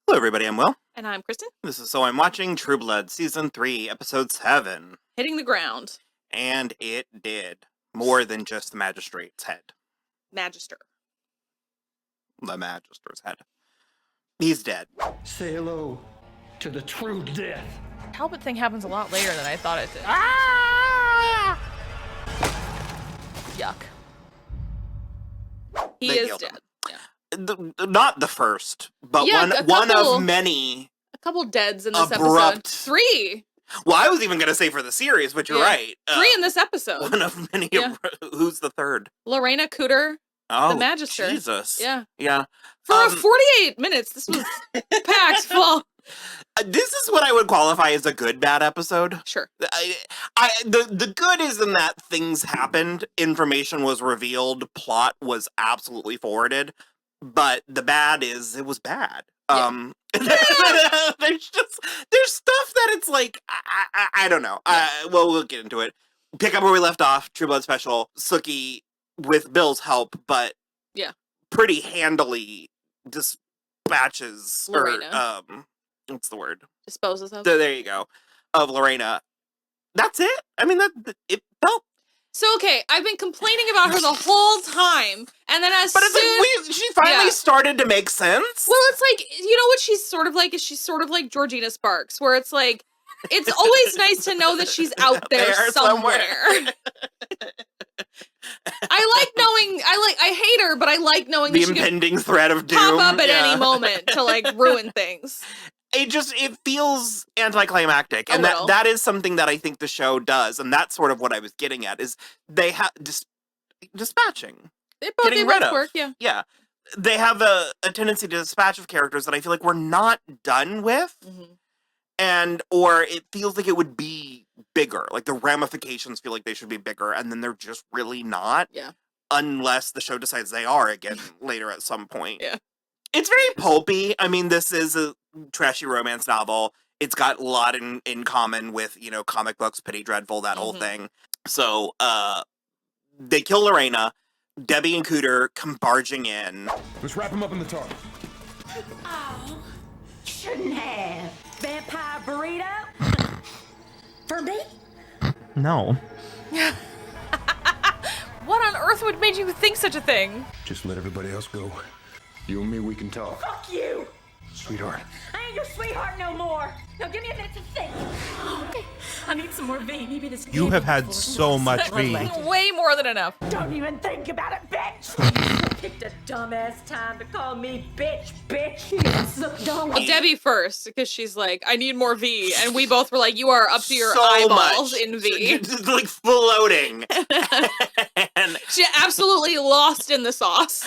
Hello, everybody. I'm Will. And I'm Kristen. This is So I'm Watching True Blood, Season 3, Episode 7. Hitting the ground. And it did. More than just the magistrate's head. Magister. The magister's head. He's dead. Say hello to the true death. Talbot thing happens a lot later than I thought it did. Ah! Yuck. He They is killed dead. him. Yeah. Not the first, but Yeah, one of many. A couple deads in this abrupt. episode. 3. Well, I was even going to say for the series, but you're right. 3 in this episode. One of many. Yeah. Who's the third? Lorena Cooter, Oh, the Magister. Jesus. Yeah. Yeah. For 48 minutes, this was packed full. This is what I would qualify as a good bad episode. Sure. The good is in that things happened, information was revealed, plot was absolutely forwarded, but the bad is it was bad. Yeah. There's stuff that it's like I don't know. Well, we'll get into it. Pick up where we left off. True Blood special. Sookie with Bill's help, but yeah, pretty handily dispatches Lorena. or what's the word? Disposes of. There you go. Of Lorena. That's it. I mean, it felt. So, okay, I've been complaining about her the whole time, and then But it's like, she finally started to make sense. Well, it's like, you know what she's sort of like? Is she's sort of like Georgina Sparks, where it's like, it's always nice to know that she's out there somewhere. I hate her, but I like knowing the that she impending threat of doom. Pop up at any moment to like ruin things. It feels anticlimactic, and little. that is something that I think the show does, and that's sort of what I was getting at, is they have dispatching. They both work, yeah. Yeah. They have a tendency to dispatch of characters that I feel like we're not done with, or it feels like it would be bigger, like the ramifications feel like they should be bigger, and then they're just really not. Yeah. Unless the show decides they are again later at some point. Yeah. It's very pulpy. I mean, this is a trashy romance novel. It's got a lot in common with, comic books, Penny Dreadful, that whole thing. So, they kill Lorena. Debbie and Cooter come barging in. Let's wrap him up in the tarp. Oh, shouldn't have. Vampire burrito? For me? No. What on earth would make you think such a thing? Just let everybody else go. You and me, we can talk. Fuck you! Sweetheart. I ain't your sweetheart no more. Now give me a minute to think. I need some more V. Maybe this. You have had so much V. Way more than enough. Don't even think about it, bitch. You picked a dumbass time to call me bitch. Well, Debbie first, because she's like, I need more V, and we both were like, you are up to your So eyeballs much. in V. Just like floating. And She absolutely lost in the sauce.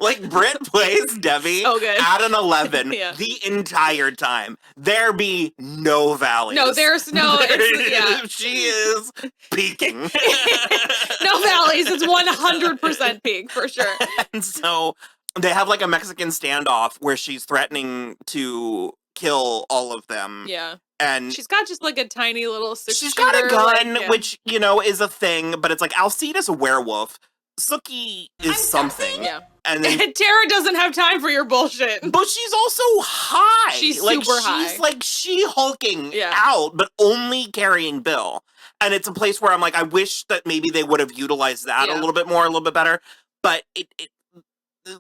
like Britt plays Debbie So good. at an 11 Yeah. the entire time. There be no valleys. No, there's no. It's, She is peaking. no valleys. It's 100% peak for sure. And so they have like a Mexican standoff where she's threatening to kill all of them. Yeah. And She's got just like a tiny little she's got a gun, like, yeah. which, is a thing, but it's like Alcida's a werewolf. Sookie is something. Yeah. And then Tara doesn't have time for your bullshit. but she's also high. She's like, super high. She's like She-Hulking Yeah. out, but only carrying Bill. And it's a place where I'm like, I wish that maybe they would have utilized that a Yeah. little bit more, a little bit better. But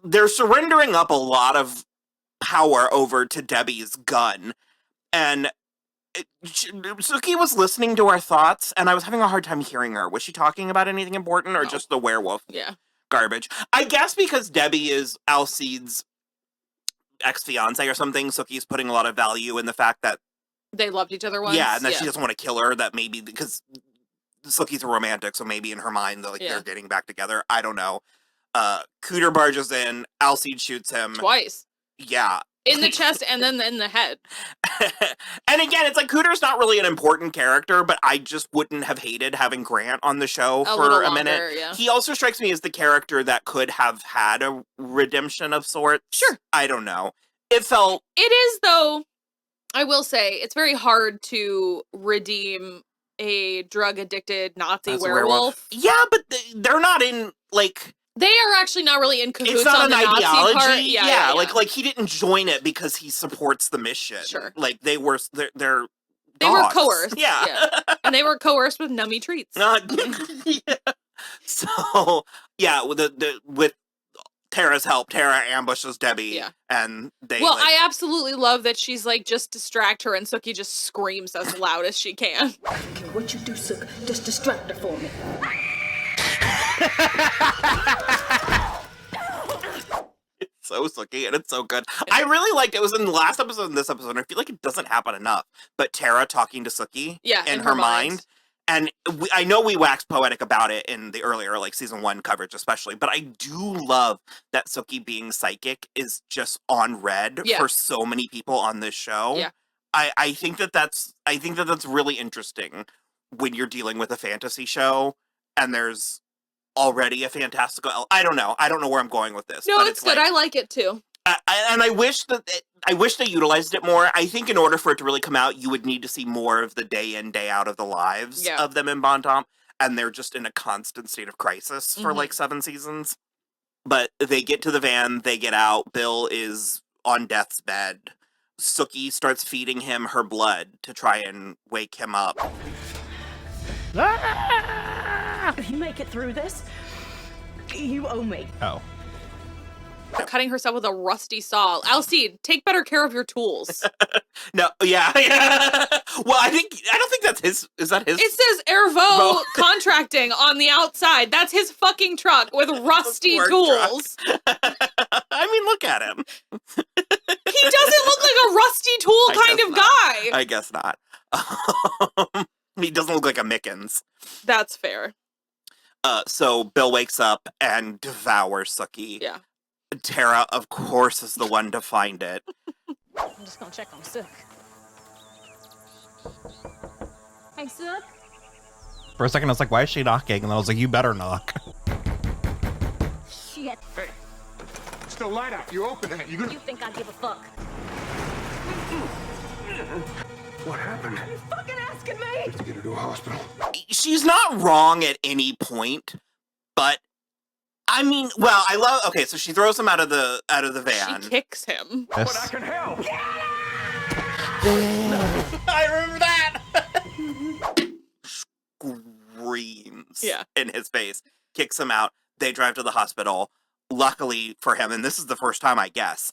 they're surrendering up a lot of power over to Debbie's gun. And Sookie was listening to our thoughts, and I was having a hard time hearing her. Was she talking about anything important, or just the werewolf Yeah. garbage? I guess because Debbie is Alcide's ex-fiance or something, Sookie's putting a lot of value in the fact that They loved each other once. yeah, and that she doesn't want to kill her, that maybe because Sookie's a romantic, so maybe in her mind they're getting back together. I don't know. Cooter barges in, Alcide shoots him. Twice. Yeah. In the chest and then in the head. And again, it's like Cooter's not really an important character, but I just wouldn't have hated having Grant on the show for a minute. Yeah. He also strikes me as the character that could have had a redemption of sorts. Sure. I don't know. It felt... It is, though, I will say, it's very hard to redeem a drug-addicted Nazi werewolf. Yeah, but they're not in, like... They are actually not really in cahoots it's not on an the Nazi ideology. part. Yeah, like he didn't join it because he supports the mission. Sure. Like they were They dogs. were coerced. Yeah. And they were coerced with nummy treats. Yeah. So yeah, with Tara's help, Tara ambushes Debbie, and they. Well, I absolutely love that she's like, just distract her, and Sookie just screams as loud as she can. I don't care what you do, Sook. Just distract her for me. It's so Sookie, and it's so good. I really liked it. It was in the last episode and this episode, and I feel like it doesn't happen enough. But Tara talking to Sookie in her mind. And I know we waxed poetic about it in the earlier, like, season 1 coverage especially, but I do love that Sookie being psychic is just on red for so many people on this show. Yeah. I think that's really interesting when you're dealing with a fantasy show and there's already a fantastical. I don't know where I'm going with this. No, but it's good. Like, I like it too. And I wish they utilized it more. I think in order for it to really come out, you would need to see more of the day in, day out of the lives of them in Bon Temps, and they're just in a constant state of crisis for like 7 seasons. But they get to the van, they get out, Bill is on death's bed. Sookie starts feeding him her blood to try and wake him up. If you make it through this, you owe me. Oh. Cutting herself with a rusty saw. Alcide, take better care of your tools. No, yeah. Well, I don't think that's his. Is that his? It says Ervo Contracting on the outside. That's his fucking truck with rusty tools. I mean, look at him. He doesn't look like a rusty tool kind of guy. I guess not. He doesn't look like a Mickens. That's fair. So Bill wakes up and devours Sookie. Yeah. Tara, of course, is the one to find it. I'm just gonna check on Sook. Hey, Sook. For a second, I was like, why is she knocking? And I was like, you better knock. Shit. Hey, it's the light out. You open it. You think I give a fuck? What happened? Are you fucking asking me? Let's get her to a hospital. She's not wrong at any point, but I mean, well, okay, so she throws him out of the van. She kicks him. But I can help. I remember that. Screams in his face, kicks him out. They drive to the hospital. Luckily for him, and this is the first time, I guess,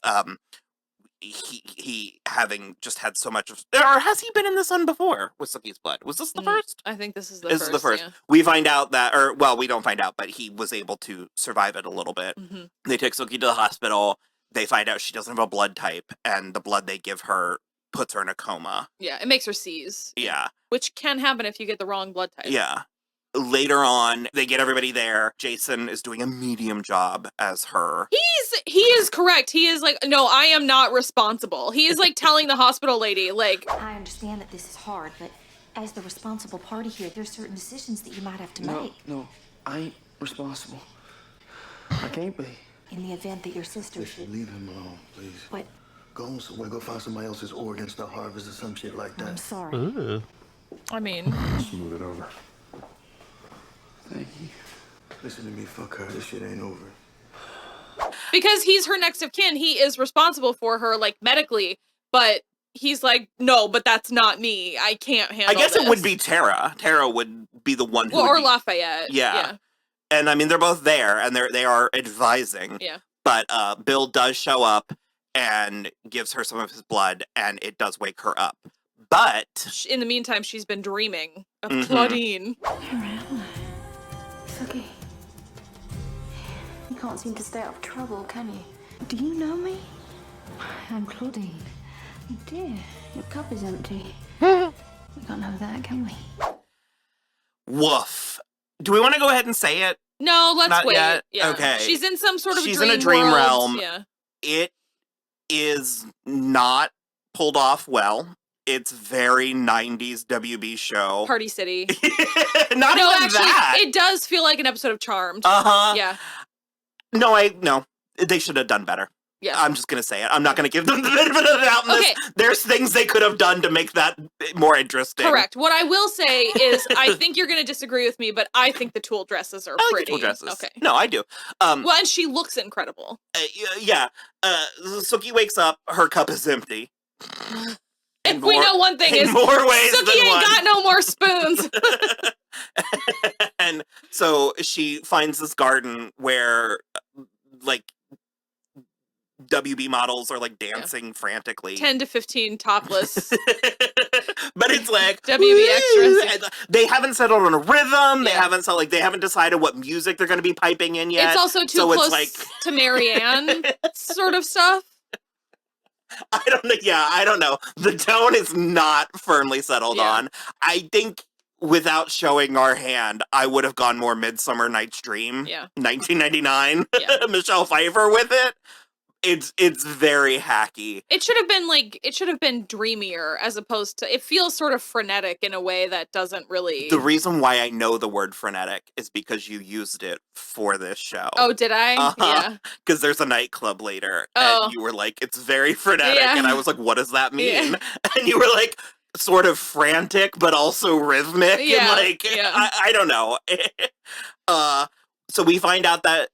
he having just had so much of, or has he been in the sun before with Sookie's blood? Was this the first? I think this is the first. This is the first. Yeah. We find out that, or well, we don't find out, but he was able to survive it a little bit. They take Sookie to the hospital. They find out she doesn't have a blood type, and the blood they give her puts her in a coma. Yeah, it makes her seize. Yeah. Which can happen if you get the wrong blood type. Yeah. Later on, they get everybody there. Jason is doing a medium job as her. He is correct. He is like, no, I am not responsible. He is like telling the hospital lady, like, I understand that this is hard, but as the responsible party here, there's certain decisions that you might have to make. No, I ain't responsible. I can't be. In the event that your sister should... Leave him alone, please. What? Go on somewhere, go find somebody else's organs to harvest or some shit like that. I'm sorry. Ooh. I mean... Smooth it over. Thank you. Listen to me, fuck her. This shit ain't over. Because he's her next of kin, he is responsible for her, like, medically, but he's like, no, but that's not me. I can't handle I guess this. it would be Tara. Tara would be the one who or Lafayette. Yeah. And I mean, they're both there, and they are advising. Yeah. But Bill does show up and gives her some of his blood, and it does wake her up. But in the meantime, she's been dreaming of Claudine. Sookie, you can't seem to stay out of trouble, can you? Do you know me? I'm Claudine. Oh dear, your cup is empty. We can't have that, can we? woof. Do we want to go ahead and say it? No, let's Not wait. yet? Yeah. Okay. She's in some sort of She's dream in a dream world. realm. Yeah. It is not pulled off well. It's very 90s WB show. Party City. Not no, even actually, that. it does feel like an episode of Charmed. Uh-huh. Yeah. No, they should have done better. Yeah. I'm just going to say it. I'm not going to give them the benefit of the doubt in Okay. this. There's things they could have done to make that more interesting. Correct. What I will say is, I think you're going to disagree with me, but I think the Tool dresses are I like pretty. the Tool dresses. Okay. No, I do. Well, and she looks incredible. Yeah. Sookie wakes up. Her cup is empty. If we know one thing is, more ways Sookie than ain't one. got no more spoons. And so she finds this garden where, like, WB models are like dancing frantically. 10 to 15 topless. But it's like WB extras. and they haven't settled on a rhythm. They Yeah. haven't decided what music they're going to be piping in yet. It's also too so close it's like to Marianne sort of stuff. I don't know. Yeah, I don't know. The tone is not firmly settled Yeah. on. I think without showing our hand, I would have gone more Midsummer Night's Dream. Yeah. 1999. Yeah. Michelle Pfeiffer with it. It's very hacky. It should have been dreamier as opposed to, it feels sort of frenetic in a way that doesn't really. The reason why I know the word frenetic is because you used it for this show. Oh, did I? Yeah. Because there's a nightclub later, Oh. and you were like, it's very frenetic, Yeah. and I was like, what does that mean? Yeah. And you were like, sort of frantic, but also rhythmic, and Yeah, like, yeah. I don't know. So we find out that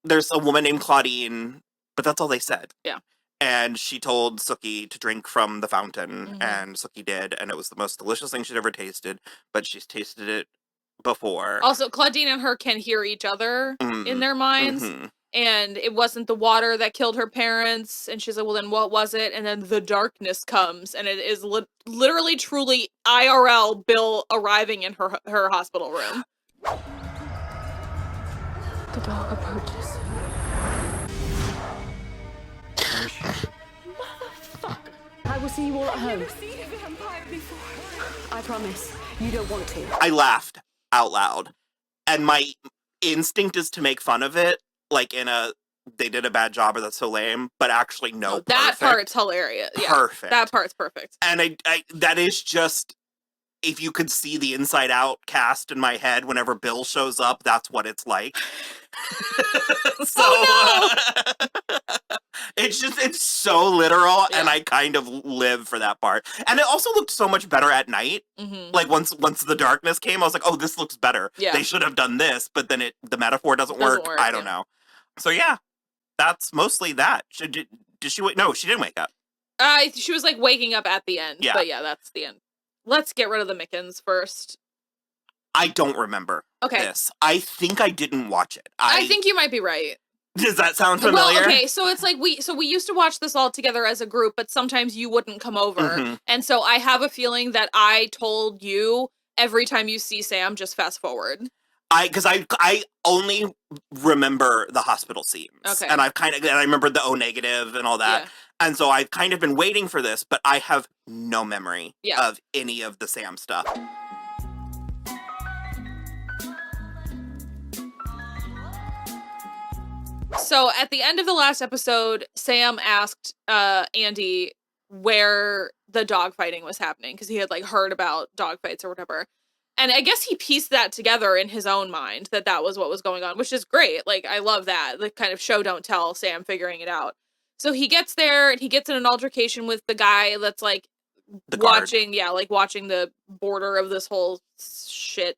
there's a woman named Claudine, but that's all they said. Yeah. And she told Sookie to drink from the fountain, Mhm. and Sookie did, and it was the most delicious thing she'd ever tasted, but she's tasted it before. Also, Claudine and her can hear each other in their minds. Mhm. And it wasn't the water that killed her parents. And she's like, well, then what was it? And then the darkness comes. And it is literally, truly IRL Bill arriving in her hospital room. The dog approaches. I will see you all at home. I promise. You don't want to. I laughed out loud, and my instinct is to make fun of it, like in a they did a bad job or that's so lame, but actually no. Oh, that perfect. part's hilarious. Yeah, Perfect. that part's perfect. And I that is just, if you could see the Inside Out cast in my head whenever Bill shows up, that's what it's like. So it's so literal, and I kind of live for that part. And it also looked so much better at night. Mm-hmm. Like once the darkness came, I was like, oh, this looks better. Yeah. They should have done this, but then the metaphor doesn't work. I don't know. So yeah, that's mostly that. Did she wait? No, she didn't wake up. She was like waking up at the end. Yeah. But yeah, that's the end. Let's get rid of the Mickens first. I don't remember this. I think I didn't watch it. I think you might be right. Does that sound familiar? Well, okay, so it's like we used to watch this all together as a group, but sometimes you wouldn't come over. Mhm. And so I have a feeling that I told you every time you see Sam, just fast forward. Because I only remember the hospital scenes. Okay. And I remember the O negative and all that. Yeah. And so I've kind of been waiting for this, but I have no memory Yeah. of any of the Sam stuff. So at the end of the last episode, Sam asked Andy where the dogfighting was happening because he had like heard about dogfights or whatever. And I guess he pieced that together in his own mind that was what was going on, which is great. Like, I love that. The kind of show don't tell, Sam figuring it out. So he gets there and he gets in an altercation with the guy that's like The guard. watching the border of this whole shit.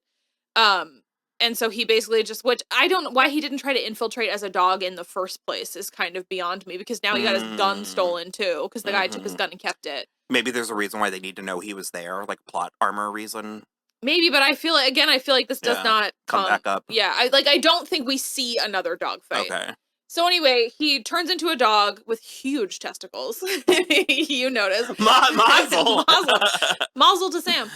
And so he basically just, which I don't know why he didn't try to infiltrate as a dog in the first place is kind of beyond me, because now he got his gun stolen too, because the guy took his gun and kept it. Maybe there's a reason why they need to know he was there, like plot armor reason. Maybe, but I feel like this does not come back up. Yeah, I don't think we see another dog fight. Okay. So anyway, he turns into a dog with huge testicles. You notice. Mazel. Mazel to Sam.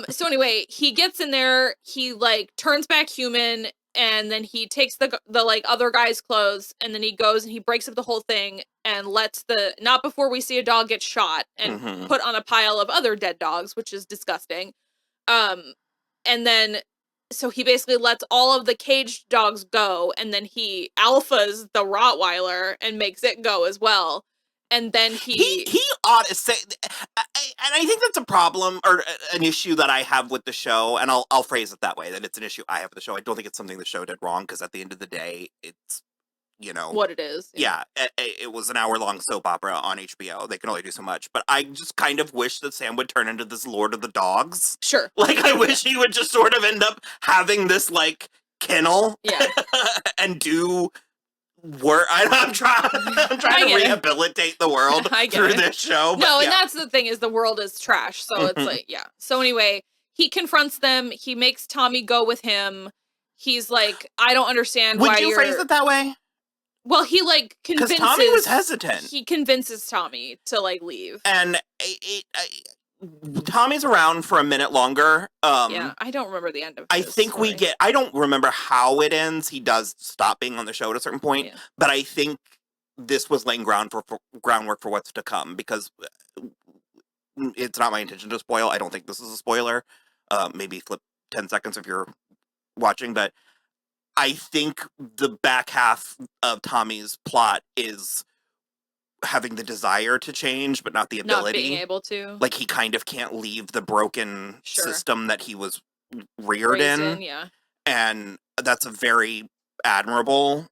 So anyway, he gets in there, he like turns back human, and then he takes the like other guy's clothes, and then he goes and he breaks up the whole thing and lets not before we see a dog get shot and put on a pile of other dead dogs, which is disgusting. And then so he basically lets all of the caged dogs go, and then he alphas the Rottweiler and makes it go as well. And then he ought to say, and I think that's a problem or an issue that I have with the show, and I'll phrase it that way, that it's an issue I have with the show. I don't think it's something the show did wrong, because at the end of the day, it's what it is. Yeah, it was an hour-long soap opera on HBO. They can only do so much. But I just kind of wish that Sam would turn into this Lord of the Dogs. Sure. Like, I wish he would just sort of end up having this, like, kennel. Yeah. And do work. I'm trying to rehabilitate the world through this show. But no, and that's the thing, is the world is trash. So it's like, yeah. So anyway, he confronts them. He makes Tommy go with him. He's like, I don't understand why you phrase it that way? Well, he like convinces. Because Tommy was hesitant. He convinces Tommy to like leave. And Tommy's around for a minute longer. Yeah, I don't remember the end of. I think story. I don't remember how it ends. He does stop being on the show at a certain point, but I think this was laying groundwork for what's to come, because it's not my intention to spoil. I don't think this is a spoiler. Maybe flip 10 seconds if you're watching, but I think the back half of Tommy's plot is having the desire to change, but not the ability. Not being able to. Like, he kind of can't leave the broken system that he was reared in. Yeah. And that's a very admirable,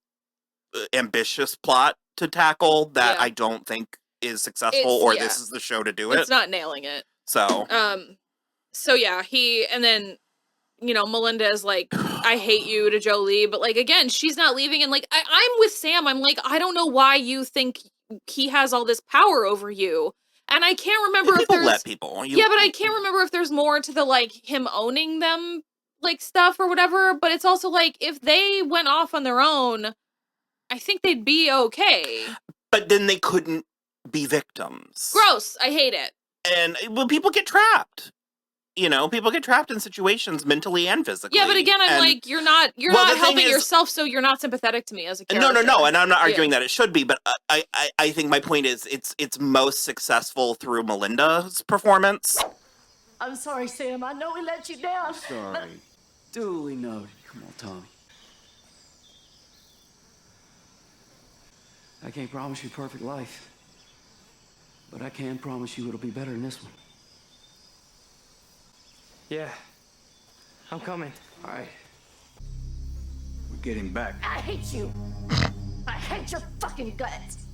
ambitious plot to tackle that I don't think is successful, this is the show to do it. It's not nailing it. So. So yeah, and then, Melinda is like, I hate you to Jolie, but like, again, she's not leaving. And like, I'm with Sam. I'm like, I don't know why you think he has all this power over you. And I can't remember if there's... let people. Yeah, but I can't remember if there's more to the, like, him owning them, like, stuff or whatever. But it's also like, if they went off on their own, I think they'd be okay. But then they couldn't be victims. Gross. I hate it. And well, people get trapped. People get trapped in situations mentally and physically. Yeah, but again, I'm like, you're not helping yourself, so you're not sympathetic to me as a character. No, and I'm not arguing that it should be, but I think my point is it's most successful through Melinda's performance. I'm sorry, Sam. I know we let you down. Sorry. Duly noted. Come on, Tommy. I can't promise you a perfect life, but I can promise you it'll be better than this one. Yeah, I'm coming. All right. We're getting back. I hate you. I hate your fucking guts.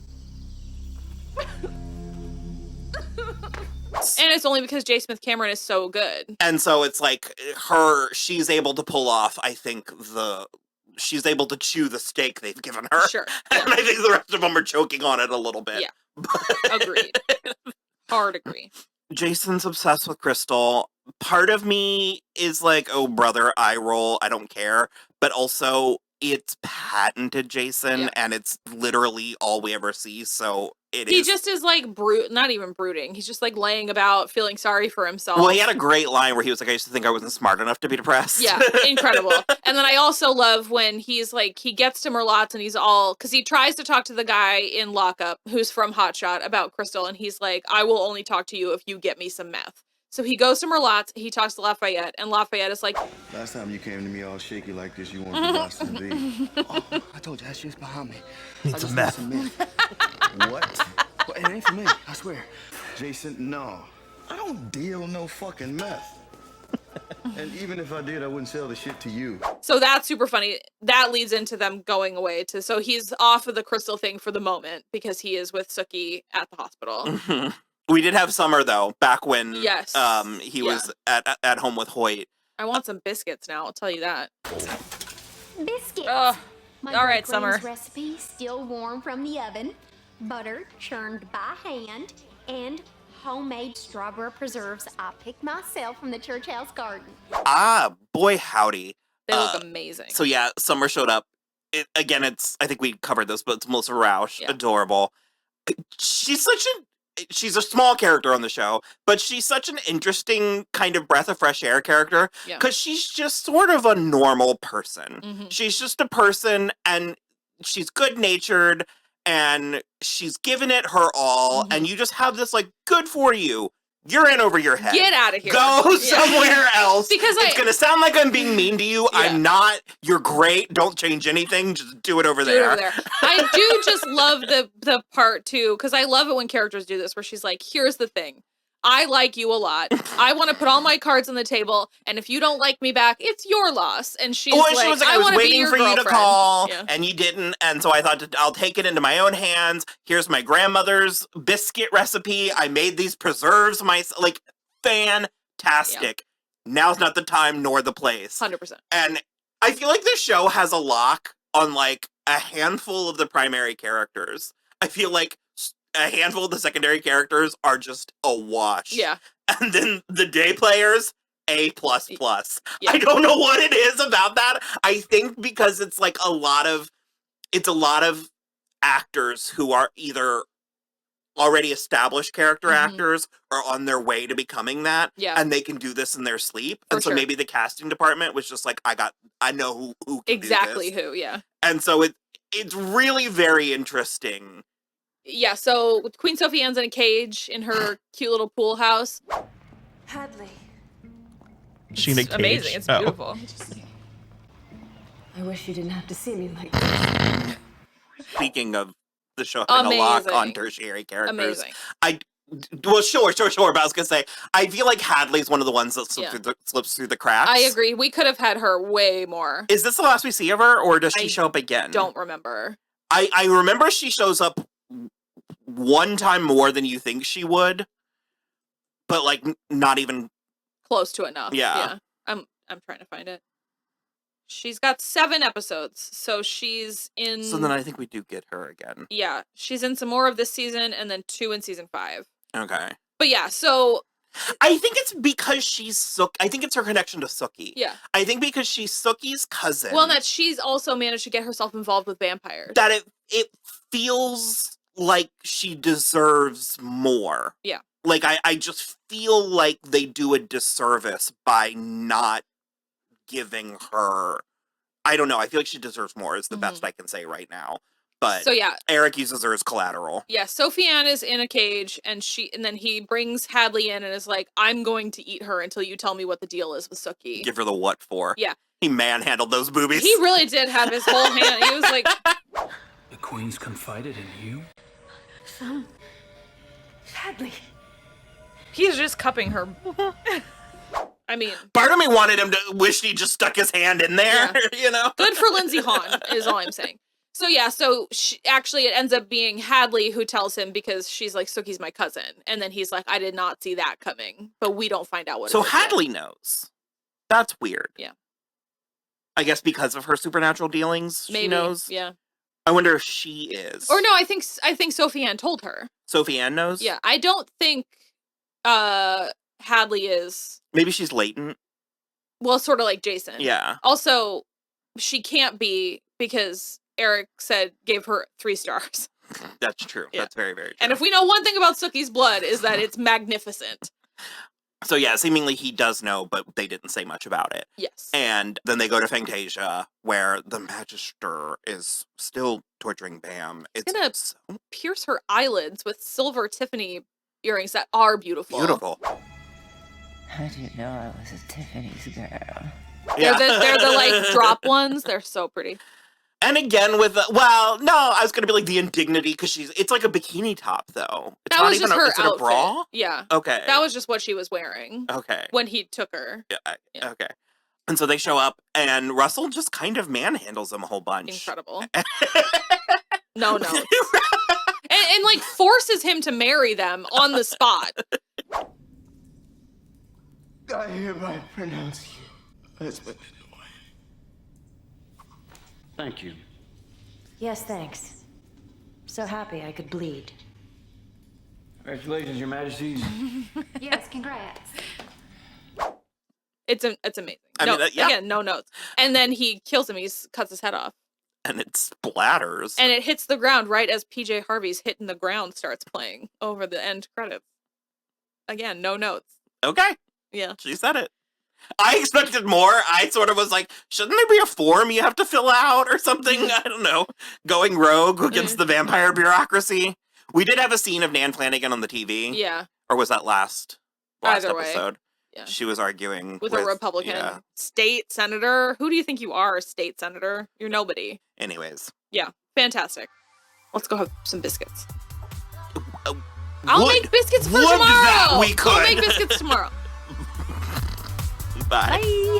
And it's only because J. Smith Cameron is so good. And so it's like she's able to pull off, I think, she's able to chew the steak they've given her. Sure. And I think the rest of them are choking on it a little bit. Yeah. Agreed. Hard agree. Jason's obsessed with Crystal. Part of me is like, oh, brother, eye roll, I don't care. But also, it's patented Jason, and it's literally all we ever see, so he just is like, not even brooding. He's just like laying about, feeling sorry for himself. Well, he had a great line where he was like, I used to think I wasn't smart enough to be depressed. Yeah, incredible. And then I also love when he's like, he gets to Merlotte's and he's all, because he tries to talk to the guy in lockup who's from Hotshot about Crystal, and he's like, I will only talk to you if you get me some meth. So he goes to Merlotte's, he talks to Lafayette, and Lafayette is like... Last time you came to me all shaky like this, you wanted to watch some V. Oh, I told you, that shit's behind me. Need some meth. What? Well, it ain't for me, I swear. Jason, no. I don't deal no fucking meth. And even if I did, I wouldn't sell the shit to you. So that's super funny. That leads into them going away to... So he's off of the Crystal thing for the moment, because he is with Sookie at the hospital. We did have Summer, though, back when he was at home with Hoyt. I want some biscuits now, I'll tell you that. Biscuits. My all right, Summer. Recipe still warm from the oven, butter churned by hand, and homemade strawberry preserves I picked myself from the church house garden. Ah, boy howdy. They look amazing. So yeah, Summer showed up. I think we covered this, but it's Melissa Rauch, adorable. She's a small character on the show, but she's such an interesting kind of breath of fresh air character because she's just sort of a normal person. Mm-hmm. She's just a person, and she's good-natured, and she's given it her all, and you just have this, like, good for you. You're in over your head. Get out of here. Go somewhere else. Because it's going to sound like I'm being mean to you. I'm not. You're great. Don't change anything. Just do it over there. I do just love the part, too, because I love it when characters do this, where she's like, here's the thing. I like you a lot. I want to put all my cards on the table, and if you don't like me back, it's your loss. And she's like, she was like, I was want to be waiting your for you to girlfriend." call, Yeah. and you didn't, and so I thought, I'll take it into my own hands. Here's my grandmother's biscuit recipe. I made these preserves myself. Like, fantastic. Now's not the time nor the place. 100%. And I feel like this show has a lock on, like, a handful of the primary characters. I feel like a handful of the secondary characters are just a wash. Yeah. And then the day players, A++. Yeah. I don't know what it is about that. I think because it's like a lot of actors who are either already established character actors or on their way to becoming that. Yeah. And they can do this in their sleep. For And so sure. maybe the casting department was just like, I know who can Exactly do this. who, yeah. And so it's really very interesting. Yeah, so Queen Sophie Anne's in a cage in her cute little pool house. Hadley. She in a It's cage? amazing. It's Oh. beautiful. I wish you didn't have to see me like this. Speaking of the show having a lock on Amazing. tertiary characters. Amazing. Well, sure, but I was gonna say, I feel like Hadley's one of the ones that slips through the cracks. I agree. We could have had her way more. Is this the last we see of her, or does she I show up again? Don't remember. I remember she shows up one time more than you think she would, but like not even Close to enough. Yeah. I'm trying to find it. She's got 7 episodes, so she's in. So then I think we do get her again. Yeah, she's in some more of this season, and then 2 in season 5. Okay. But yeah, so I think it's because she's Sookie. I think it's her connection to Sookie. yeah. I think because she's Sookie's cousin. Well, and that she's also managed to get herself involved with vampires. that it feels like she deserves more. Yeah. Like I just feel like they do a disservice by not giving her. I don't know. I feel like she deserves more is the best I can say right now. But So yeah, Eric uses her as collateral. yeah. Sophie Anne is in a cage, and then he brings Hadley in and is like, "I'm going to eat her until you tell me what the deal is with Sookie." Give her the what for. Yeah. He manhandled those boobies. He really did have his whole hand. He was like, The Queen's confided in you? Hadley. he's just cupping her. I mean, Part of me wanted him to wish he just stuck his hand in there, you know? good for Lindsay Hahn is all I'm saying. So yeah, actually it ends up being Hadley who tells him because she's like, Sookie's my cousin. And then he's like, I did not see that coming. But we don't find out what So it is yet. Hadley knows. That's weird. Yeah. I guess because of her supernatural dealings, Maybe, she knows. yeah. I wonder if she is. Or no, I think Sophie Anne told her. Sophie Anne knows? Yeah, I don't think Hadley is, Maybe she's latent. well, sort of like Jason. Yeah. Also, she can't be because Eric gave her 3 stars. That's true. Yeah. That's very, very true. And if we know one thing about Sookie's blood is that it's magnificent. So yeah, seemingly he does know, but they didn't say much about it. Yes. And then they go to Fantasia, where the Magister is still torturing Bam. It's gonna so pierce her eyelids with silver Tiffany earrings that are beautiful. beautiful. How do you know I was a Tiffany's girl? Yeah. They're the like drop ones. They're so pretty. And again with the, well, no, I was gonna be like the indignity because it's like a bikini top though. It's That not was even just her is it outfit. a bra? Yeah. Okay. That was just what she was wearing okay. when he took her. Yeah, okay. And so they show up, and Russell just kind of manhandles them a whole bunch. Incredible. No. And like forces him to marry them on the spot. I hereby pronounce you husband and wife. Thank you. Yes, thanks. So happy I could bleed. Congratulations, Your Majesties. Yes, congrats. It's amazing. I mean, yeah. Again, no notes. And then he kills him. He cuts his head off. And it splatters. And it hits the ground right as PJ Harvey's Hitting the Ground starts playing over the end credits. Again, no notes. Okay. Yeah. She said it. I expected more. I sort of was like, shouldn't there be a form you have to fill out or something? I don't know. Going rogue against the vampire bureaucracy. We did have a scene of Nan Flanagan on the TV. Yeah. Or was that last Either way. episode? Yeah. She was arguing With a Republican Yeah. state senator. Who do you think you are, state senator? You're nobody. Anyways. Yeah. Fantastic. Let's go have some biscuits. I'll make biscuits for Would tomorrow. that we I'll could. make biscuits tomorrow. Bye. Bye.